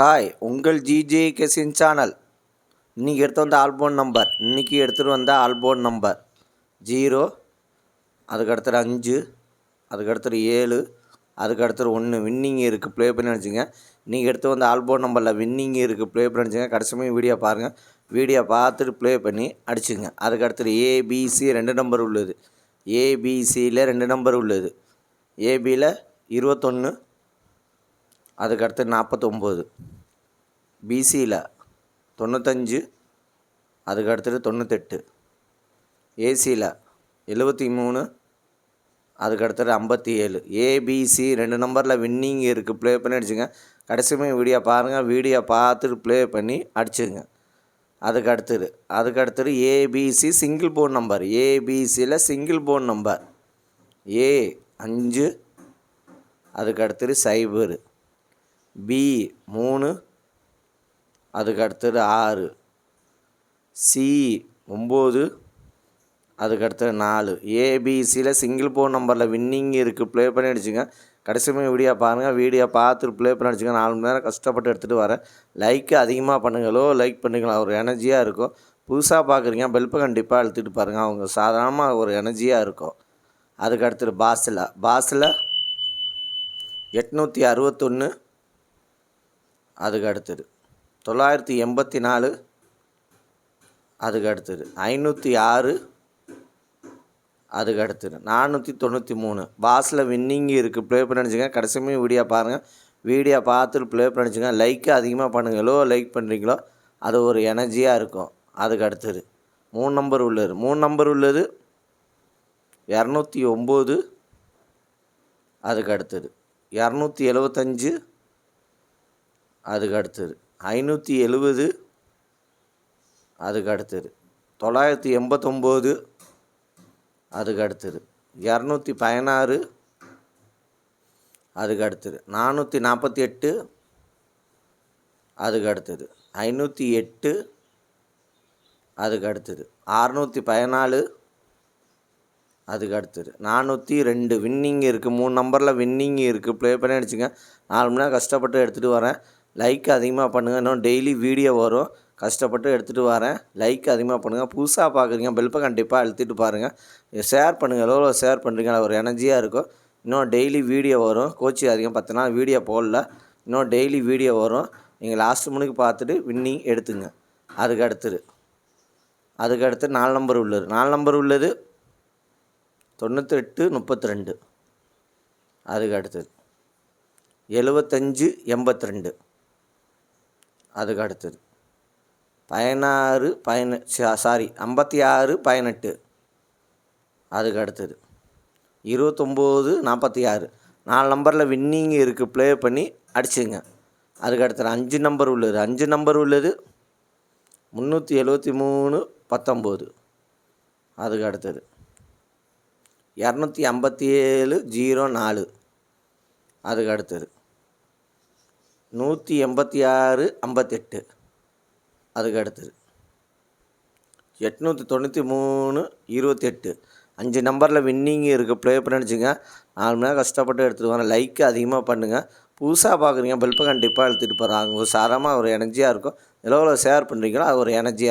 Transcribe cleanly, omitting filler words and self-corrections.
Hi, உங்கள் GJ கெசின் channel. இன்றைக்கி எடுத்து வந்த ஆல்போன் நம்பர், இன்றைக்கி எடுத்துகிட்டு வந்த ஆல்போன் நம்பர் 0, அதுக்கடுத்தது 5, அதுக்கடுத்தது 7, அதுக்கடுத்தது 1 வின்னிங் இருக்குது. ப்ளே பண்ணி நினச்சிங்க. இன்றைக்கி எடுத்து வந்த ஆல்போன் நம்பரில் வின்னிங் இருக்குது. ப்ளே பண்ணி நினச்சிங்க. கடைசியும் வீடியோ பாருங்கள். வீடியோ பார்த்துட்டு ப்ளே பண்ணி அடிச்சுங்க. அதுக்கடுத்தது ஏபிசி 2 நம்பர் உள்ளது. ஏபிசியில் 2 நம்பர் உள்ளது. ஏபியில் 21, அதுக்கடுத்து 49, பிசியில் 95, அதுக்கடுத்தது 98, ஏசியில் 73, அதுக்கடுத்தது 57. ஏபிசி 2 நம்பரில் வின்னிங் இருக்குது. ப்ளே பண்ணி அடிச்சுங்க. கடைசியுமே வீடியோ பாருங்கள். வீடியோ பார்த்துட்டு ப்ளே பண்ணி அடிச்சுங்க. அதுக்கடுத்தது ஏபிசி சிங்கிள் போன் நம்பர். ஏபிசியில் சிங்கிள் போன் நம்பர் ஏ 5, அதுக்கடுத்தது 0, பி 3, அதுக்கடுத்தது 6, சி 9, அதுக்கடுத்தது 4. ஏபிசியில் சிங்கிள் போன் நம்பரில் வின்னிங் இருக்குது. ப்ளே பண்ணி அடிச்சுங்க. கடைசியுமே வீடியோ பாருங்கள். வீடியோ பார்த்துட்டு ப்ளே பண்ணி அடிச்சுங்க. 4 மணி நேரம் கஷ்டப்பட்டு எடுத்துகிட்டு வரேன். லைக்கு அதிகமாக பண்ணுங்களோ, லைக் பண்ணிங்களா, ஒரு எனர்ஜியாக இருக்கும். புதுசாக பார்க்குறீங்க, பெல்ப்பை கண்டிப்பாக அழுத்திட்டு பாருங்கள். அவங்க சாதாரணமாக ஒரு எனர்ஜியாக இருக்கும். அதுக்கடுத்தது பாஸில் 861, அதுக்கு அடுத்தது 984, அதுக்கு அடுத்தது 506, அதுக்கு அடுத்தது 493. பாஸில் வின்னிங் இருக்குது. ப்ளே பண்ணி நினச்சிங்க. கடைசியுமே வீடியோ பாருங்கள். வீடியோ பார்த்துட்டு ப்ளே பண்ணி நினச்சிங்க. லைக்கு அதிகமாக பண்ணுங்களோ, லைக் பண்ணுறீங்களோ, அது ஒரு எனர்ஜியாக இருக்கும். அதுக்கு அடுத்தது 3 நம்பர் உள்ளது. 3 நம்பர் உள்ளது 209, அதுக்கு அடுத்தது 275, அதுக்கு அடுத்தது 570, அதுக்கு அடுத்தது 989, அதுக்கு அடுத்தது 216, அதுக்கு அடுத்தது 448, அதுக்கு அடுத்தது 508, அதுக்கு அடுத்தது 614, அதுக்கு அடுத்தது 402. வின்னிங் இருக்குது. 3 நம்பரில் வின்னிங் இருக்குது. ப்ளே பண்ணி அடிச்சுங்க. 4 மணி நேரம் கஷ்டப்பட்டு எடுத்துகிட்டு வரேன். லைக் அதிகமாக பண்ணுங்கள். இன்னும் டெய்லி வீடியோ வரும். கஷ்டப்பட்டு எடுத்துகிட்டு வரேன். லைக் அதிகமாக பண்ணுங்கள். புதுசாக பார்க்குறீங்க, பெல்ப்பை கண்டிப்பாக அழுத்திட்டு பாருங்கள். ஷேர் பண்ணுங்கள். எவ்வளோ ஷேர் பண்ணுறீங்க, ஒரு எனர்ஜியாக இருக்கும். இன்னும் டெய்லி வீடியோ வரும். கோச்சி அதிகம் 10 நாள் வீடியோ போடல. இன்னும் டெய்லி வீடியோ வரும். நீங்கள் லாஸ்ட் மணிக்கு பார்த்துட்டு வின்னிங் எடுத்துங்க. அதுக்கு அடுத்து 4 நம்பர் உள்ளது. 4 நம்பர் உள்ளது 98, 32, அதுக்கு அடுத்தது 75, 82, அதுக்கு அடுத்தது 56, 18, அதுக்கு அடுத்தது 29, 46. 4 நம்பரில் வின்னிங் இருக்குது. ப்ளே பண்ணி அடிச்சுங்க. அதுக்கு அடுத்தது 5 நம்பர் உள்ளது. 5 நம்பர் உள்ளது 373, 19, அதுக்கு அடுத்தது 257, 04, அதுக்கு அடுத்தது 186, 58, அதுக்கு அடுத்தது 893, 28. 5 நம்பரில் வின்னிங் இருக்குது. ப்ளே பண்ணி அடிச்சுங்க. 4 மணி நேரம் கஷ்டப்பட்டு எடுத்துகிட்டு வரேன். லைக்கு அதிகமாக பண்ணுங்கள். புதுசாக பார்க்குறீங்க, பெல்ப்பை கண்டிப்பாக அழுத்திட்டு போகிறாங்க. சாரமாக ஒரு எனர்ஜியாக இருக்கும். எவ்வளோ ஷேர் பண்ணுறீங்களோ அது ஒரு எனர்ஜியாக இருக்கும்.